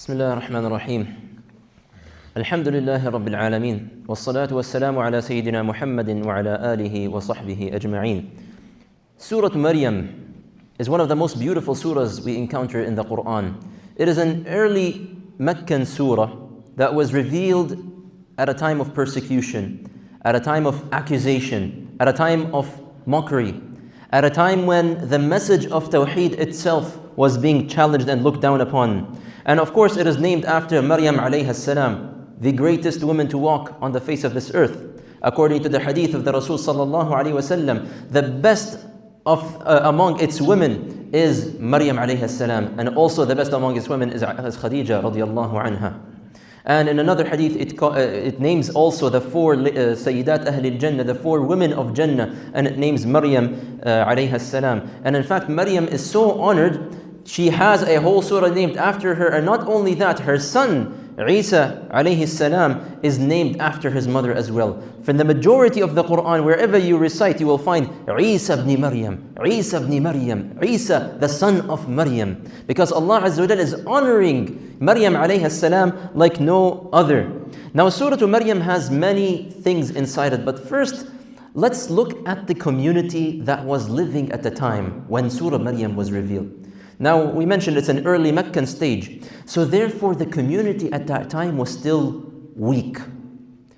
بسم الله الرحمن الرحيم الحمد لله رب العالمين والصلاة والسلام على سيدنا محمد وعلى آله وصحبه أجمعين. Surah Maryam is one of the most beautiful surahs we encounter in the Quran. It is an early Meccan surah that was revealed at a time of persecution, at a time of accusation, at a time of mockery, at a time when the message of Tawheed itself was being challenged and looked down upon. And of course, it is named after Maryam alayha salam, the greatest woman to walk on the face of this earth. According to the hadith of the Rasul sallallahu alayhi wasallam, the best of among its women is Maryam alayha salam, and also the best among its women is Khadija radiyallahu anha. And in another hadith, it names also the four Sayyidat Ahlil Jannah, the four women of Jannah, and it names Maryam alayha salam. And in fact, Maryam is so honored, she has a whole surah named after her, and not only that, her son Isa alayhi salam is named after his mother as well. From the majority of the Quran, wherever you recite, you will find Isa ibn Maryam, Isa ibn Maryam, Isa the son of Maryam, because Allah Azza wa Jalla is honoring Maryam alayhi salam like no other. Now Surah Maryam has many things inside it, but first let's look at the community that was living at the time when Surah Maryam was revealed. Now, we mentioned it's an early Meccan stage. So therefore, the community at that time was still weak.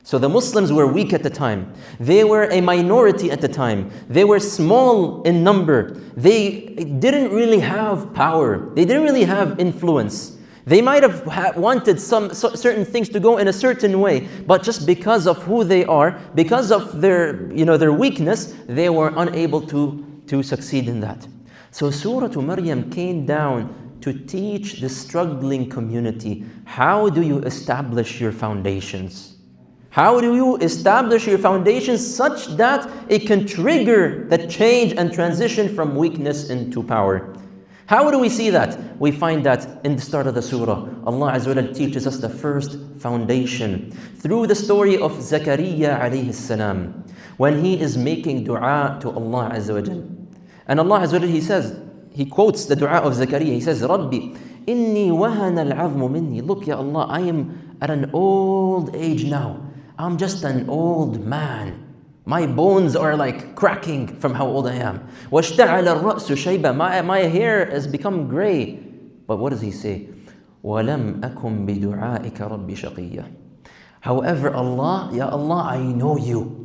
So the Muslims were weak at the time. They were a minority at the time. They were small in number. They didn't really have power. They didn't really have influence. They might have wanted some certain things to go in a certain way, but just because of who they are, because of their weakness, they were unable to succeed in that. So Surah Maryam came down to teach the struggling community, how do you establish your foundations? How do you establish your foundations such that it can trigger the change and transition from weakness into power? How do we see that? We find that in the start of the surah. Allah Azza wa Jalla teaches us the first foundation through the story of Zakariyah alayhi salam, when he is making dua to Allah Azza wa Jalla. And Allah Azza wa Jalla, He quotes the dua of Zakariyah. He says, Rabbi, inni wahana al-'azmu minni. Look, Ya Allah, I am at an old age now. I'm just an old man. My bones are like cracking from how old I am. وَاشْتَعَلَ الرَّأْسُ شَيْبًا. My hair has become gray. But what does he say? وَلَمْ أَكُمْ بِدُعَائِكَ رَبِّ شَقِيًّا. However, Allah, Ya Allah, I know you.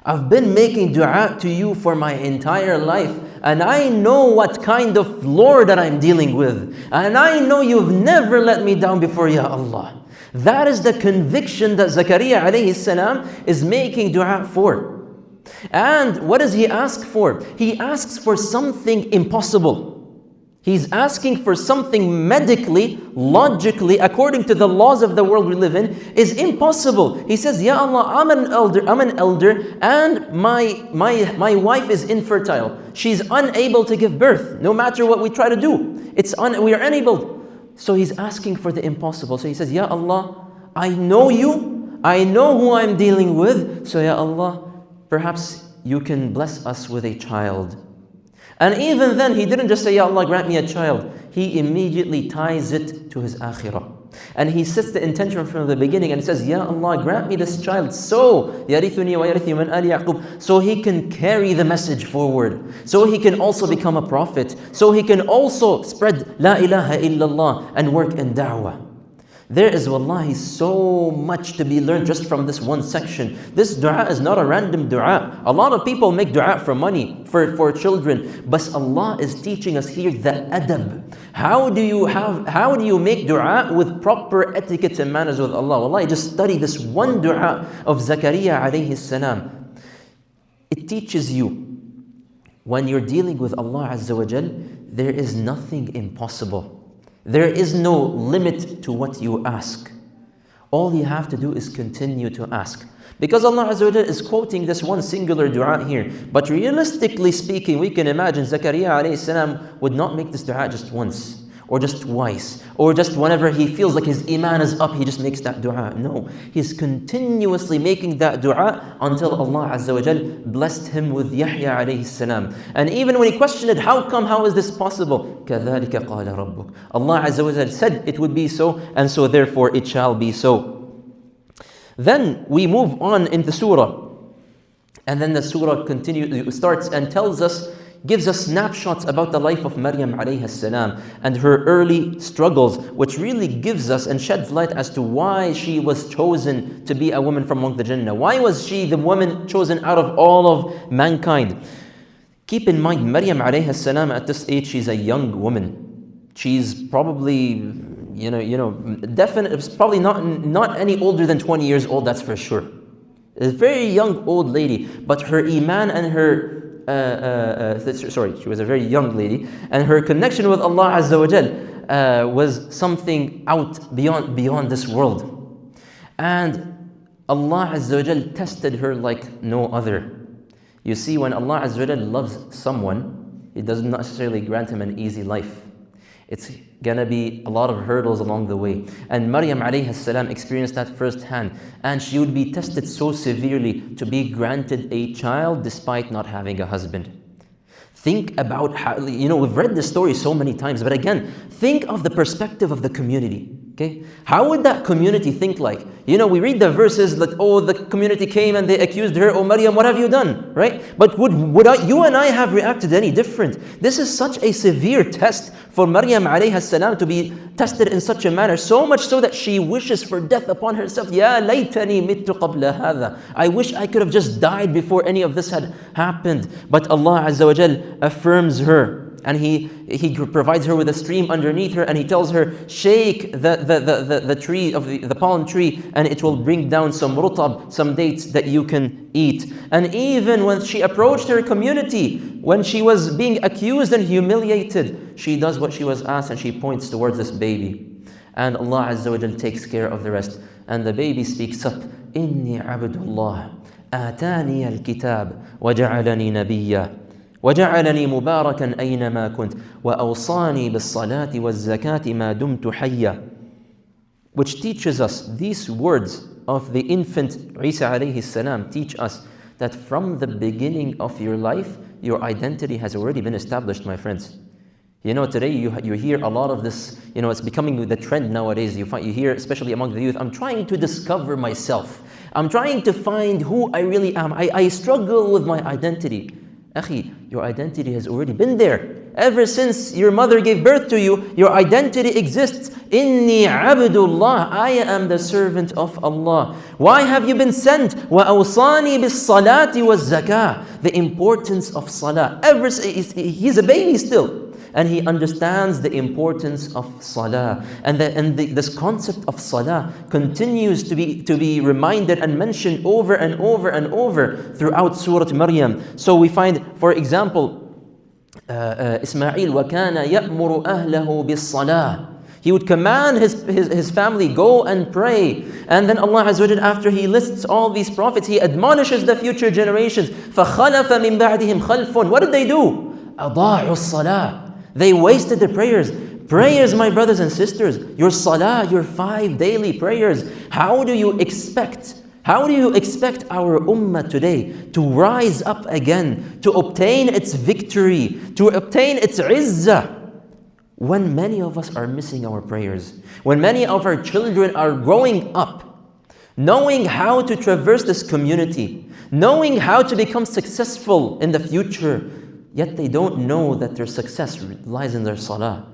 I've been making dua to you for my entire life, and I know what kind of Lord that I'm dealing with. And I know you've never let me down before, Ya Allah. That is the conviction that Zakariyah alayhi salam is making dua for. And what does he ask for? He asks for something impossible. He's asking for something medically, logically, according to the laws of the world we live in, is impossible. He says, Ya Allah, I'm an elder, and my wife is infertile. She's unable to give birth, no matter what we try to do. We are unable. So he's asking for the impossible. So he says, Ya Allah, I know you, I know who I'm dealing with, so Ya Allah, perhaps you can bless us with a child. And even then, he didn't just say, Ya Allah, grant me a child. He immediately ties it to his akhirah. And he sets the intention from the beginning and says, Ya Allah, grant me this child so يَرِثُنِي وَيَرِثُ مِنْ آلِ يَعْقُوبَ, so he can carry the message forward. So he can also become a prophet. So he can also spread La ilaha illallah and work in da'wah. There is wallahi so much to be learned just from this one section. This dua is not a random dua. A lot of people make dua for money, for children. But Allah is teaching us here the adab. How do you make dua with proper etiquette and manners with Allah? Wallahi, just study this one dua of Zakariyah alayhi salam. It teaches you, when you're dealing with Allah Azza wa Jal, there is nothing impossible. There is no limit to what you ask. All you have to do is continue to ask. Because Allah Azza wa Jalla is quoting this one singular dua here. But realistically speaking, we can imagine Zakariyah alayhi salam would not make this dua just once. or just twice, or just whenever he feels like his iman is up, he just makes that dua. No, he's continuously making that dua until Allah Azza wa Jal blessed him with Yahya alayhi salam. And even when he questioned it, how is this possible? كَذَلِكَ قَالَ رَبُّكَ. Allah Azza wa Jal said it would be so, and so therefore it shall be so. Then we move on in the surah. And then the surah starts and gives us snapshots about the life of Maryam alayhi salam and her early struggles, which really gives us and sheds light as to why she was chosen to be a woman from among the Jannah. Why was she the woman chosen out of all of mankind? Keep in mind, Maryam alayhi salam at this age, she's a young woman. She's probably, definitely, probably not any older than 20 years old, that's for sure. A very young old lady, but her iman and her, she was a very young lady, and her connection with Allah Azza wa Jal was something out beyond this world. And Allah Azza wa Jal tested her like no other. You see, when Allah Azza wa Jal loves someone, He doesn't necessarily grant him an easy life. It's gonna be a lot of hurdles along the way. And Maryam alayhi salam experienced that firsthand. And she would be tested so severely to be granted a child despite not having a husband. Think about how, we've read this story so many times, but again, think of the perspective of the community. Okay? How would that community think like? We read the verses that, the community came and they accused her, oh Maryam, what have you done? Right? But would you and I have reacted any different? This is such a severe test for Maryam alayhi salam to be tested in such a manner, so much so that she wishes for death upon herself. Ya laytani mittu qabla hadha. I wish I could have just died before any of this had happened. But Allah Azza wa Jal affirms her. And he provides her with a stream underneath her, and He tells her, shake the tree of the palm tree, and it will bring down some rutab, some dates that you can eat. And even when she approached her community, when she was being accused and humiliated, she does what she was asked, and she points towards this baby. And Allah Azza wa Jal takes care of the rest. And the baby speaks up, Inni abdullah, atani al-kitab, wa ja'alani nabiyya. وجعلني مباركا أينما كنت وأوصاني بالصلاة والزكاة ما دمت حيا. Which teaches us, these words of the infant Isa alayhi salam teach us that from the beginning of your life, your identity has already been established, my friends. Today you hear a lot of this, it's becoming the trend nowadays. You hear, especially among the youth, I'm trying to discover myself. I'm trying to find who I really am. I struggle with my identity. Akhi, your identity has already been there. Ever since your mother gave birth to you, your identity exists. Inni abdullah, I am the servant of Allah. Why have you been sent? وَأَوْصَانِي بِالصَّلَاةِ وَالزَّكَاةِ. The importance of salah. He's a baby still. And he understands the importance of salah. And this concept of salah continues to be reminded and mentioned over and over and over throughout Surah Maryam. So we find, for example, Ismail, وَكَانَ يَأْمُرُ أَهْلَهُ بِالصَّلَاةِ. He would command his family, go and pray. And then Allah Azza wa Jalla, after He lists all these prophets, He admonishes the future generations. فَخَلَفَ مِن بَعْدِهِمْ خَلْفٌ. What did they do? أَضَاعُوا الصَّلَاةِ. They wasted their prayers. Prayers, my brothers and sisters, your salah, your 5 daily prayers. How do you expect our ummah today to rise up again, to obtain its victory, to obtain its izzah, when many of us are missing our prayers, when many of our children are growing up, knowing how to traverse this community, knowing how to become successful in the future, yet they don't know that their success lies in their salah.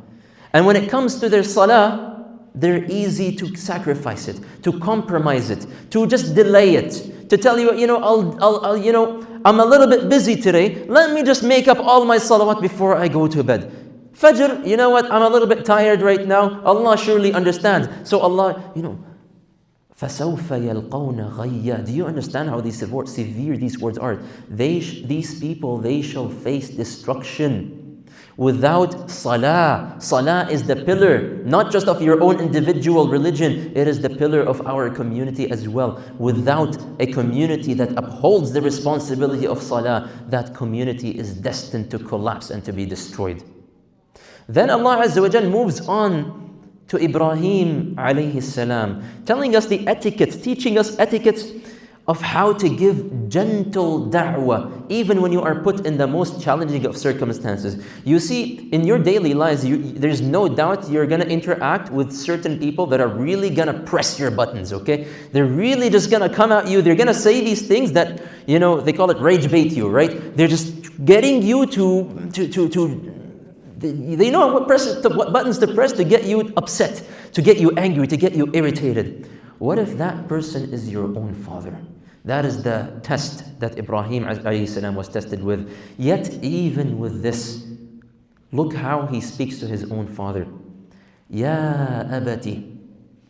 And when it comes to their salah, they're easy to sacrifice it, to compromise it, to just delay it, to tell you, I'm a little bit busy today. Let me just make up all my salawat before I go to bed. Fajr, you know what? I'm a little bit tired right now. Allah surely understands. So Allah, فَسَوْفَ يَلْقَوْنَ غَيَّا. Do you understand how severe these words are? These people, they shall face destruction. Without salah. Salah is the pillar, not just of your own individual religion, it is the pillar of our community as well. Without a community that upholds the responsibility of salah, that community is destined to collapse and to be destroyed. Then Allah Azza wa Jal moves on to Ibrahim alayhi salam, telling us the etiquette, teaching us etiquettes of how to give gentle da'wah, even when you are put in the most challenging of circumstances. You see, in your daily lives, there's no doubt you're going to interact with certain people that are really going to press your buttons, okay? They're really just going to come at you. They're going to say these things that, you know, they call it rage bait you, right? They're just getting you they know what buttons to press to get you upset, to get you angry, to get you irritated. What if that person is your own father? That is the test that Ibrahim alayhi salam was tested with. Yet even with this, look how he speaks to his own father. Ya abati,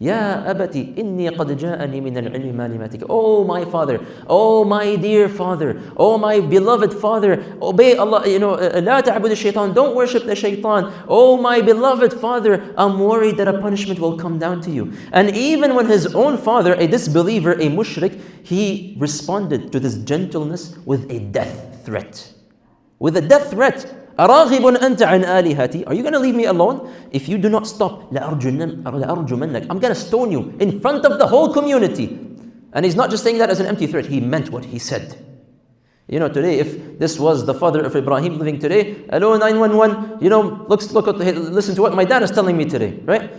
Ya abati, inni qad ja'ani min al-ilmi ma limatika. Oh my father, oh my dear father, oh my beloved father, obey Allah, la ta'bud al-shaytan, don't worship the shaitan. Oh my beloved father, I'm worried that a punishment will come down to you. And even when his own father, a disbeliever, a mushrik, he responded to this gentleness with a death threat. With a death threat. أَرَاغِبٌ أَنْتَ عَنْ آلِهَتِي. Are you going to leave me alone? If you do not stop, لَأَرْجُمَنَّكَ. I'm going to stone you in front of the whole community. And he's not just saying that as an empty threat. He meant what he said. You know, today, if this was the father of Ibrahim living today, hello 911, listen to what my dad is telling me today, right?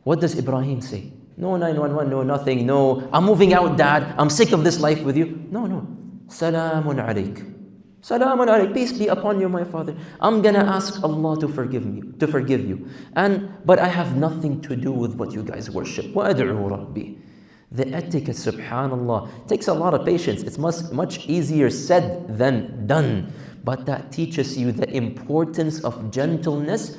What does Ibrahim say? No 911, no nothing, no, I'm moving out, dad, I'm sick of this life with you. No. Salamun alayk. Salamun alayk, peace be upon you, my father. I'm gonna ask Allah to forgive you. But I have nothing to do with what you guys worship. وَأَدْعُوا رَبِّي. The etiquette, subhanallah, takes a lot of patience. It's much easier said than done. But that teaches you the importance of gentleness.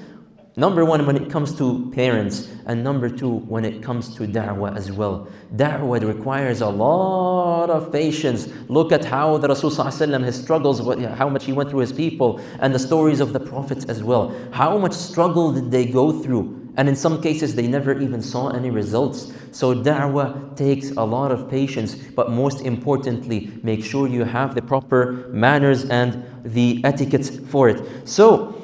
Number one, when it comes to parents, and number two, when it comes to da'wah as well. Da'wah requires a lot of patience. Look at how the Rasul ﷺ, his struggles, how much he went through his people, and the stories of the prophets as well. How much struggle did they go through? And in some cases, they never even saw any results. So da'wah takes a lot of patience, but most importantly, make sure you have the proper manners and the etiquette for it. So,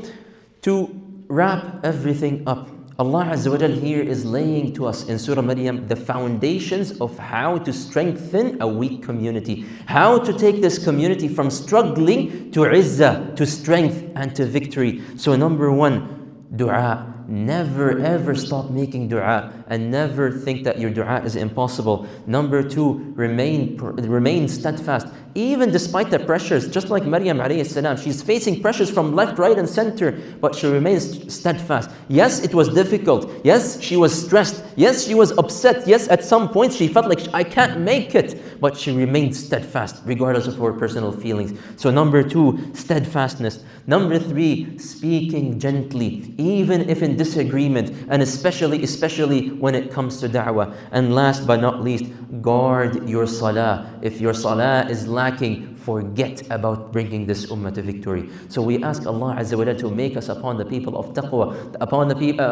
to wrap everything up, Allah Azza wa Jal here is laying to us in Surah Maryam the foundations of how to strengthen a weak community, how to take this community from struggling to izzah, to strength and to victory. So number one, dua. Never ever stop making dua, and never think that your dua is impossible. Number two, remain steadfast, even despite the pressures. Just like Maryam alayhi salam, she's facing pressures from left, right and center, but she remains steadfast. Yes, it was difficult. Yes, she was stressed. Yes, she was upset. Yes, at some points she felt like I can't make it, but she remained steadfast regardless of her personal feelings. So number two, steadfastness. Number three, speaking gently, even if in disagreement, and especially when it comes to da'wah. And last but not least, guard your salah. If your salah is lacking, forget about bringing this ummah to victory. So we ask Allah Azza wa Jalla to make us upon the people of taqwa,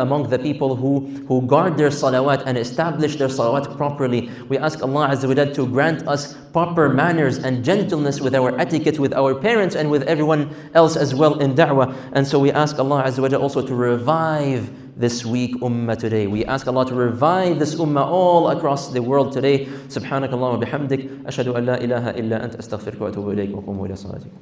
among the people who guard their salawat and establish their salawat properly. We ask Allah Azza wa Jalla to grant us proper manners and gentleness with our etiquette, with our parents and with everyone else as well in da'wah. And so we ask Allah Azza wa Jalla also to revive this weak ummah today. We ask Allah to revive this ummah all across the world today. Subhanakallah wa bihamdik. Ashhadu an la ilaha illa anta astaghfiruka wa atubu ilayk wa qumu ila salatikum.